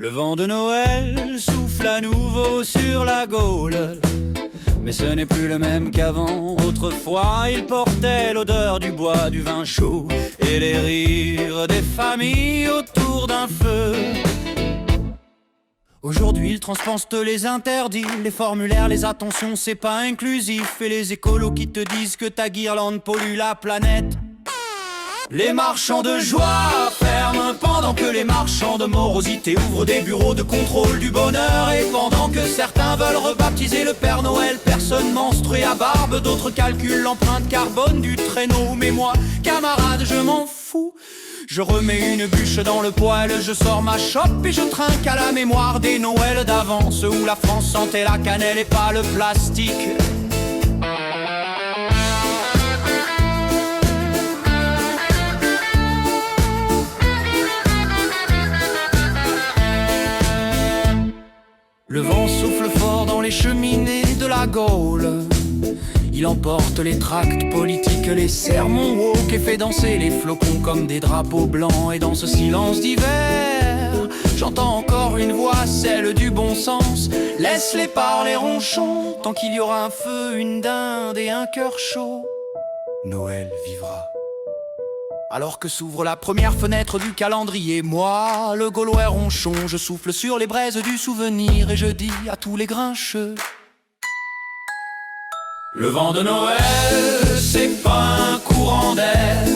Le vent de Noël souffle à nouveau sur la Gaule, mais ce n'est plus le même qu'avant. Autrefois il portait l'odeur du bois, du vin chaud et les rires des familles autour d'un feu. Aujourd'hui il transposte les interdits, les formulaires, les attentions, c'est pas inclusif. Et les écolos qui te disent que ta guirlande pollue la planète. Les marchands de joie ferment pendant que les marchands de morosité ouvrent des bureaux de contrôle du bonheur. Et pendant que certains veulent rebaptiser le Père Noël personne menstruée à barbe, d'autres calculent l'empreinte carbone du traîneau. Mais moi, camarade, je m'en fous. Je remets une bûche dans le poêle, je sors ma chope et je trinque à la mémoire des Noëls d'avance, où la France sentait la cannelle et pas le plastique. Le vent souffle fort dans les cheminées de la Gaule. Il emporte les tracts politiques, les sermons woke et fait danser les flocons comme des drapeaux blancs. Et dans ce silence d'hiver, j'entends encore une voix, celle du bon sens. Laisse-les parler ronchons, tant qu'il y aura un feu, une dinde et un cœur chaud. Noël vivra. Alors que s'ouvre la première fenêtre du calendrier, moi, le Gaulois ronchon, je souffle sur les braises du souvenir et je dis à tous les grincheux: le vent de Noël, c'est pas un courant d'air,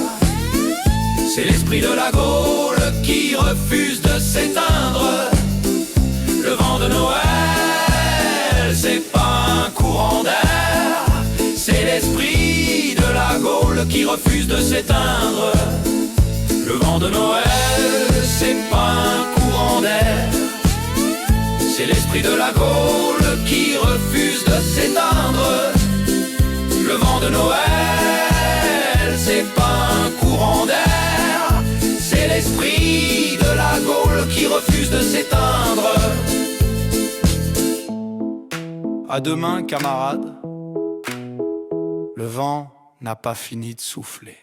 c'est l'esprit de la Gaule qui refuse de s'éteindre. Le vent de Noël, c'est pas un courant d'air, c'est l'esprit de la Gaule qui refuse de s'éteindre. Le vent de Noël, c'est pas un courant d'air, c'est l'esprit de la Gaule qui refuse de s'éteindre. Le vent de Noël, c'est pas un courant d'air, c'est l'esprit de la Gaule qui refuse de s'éteindre. À demain, camarades. Le vent n'a pas fini de souffler.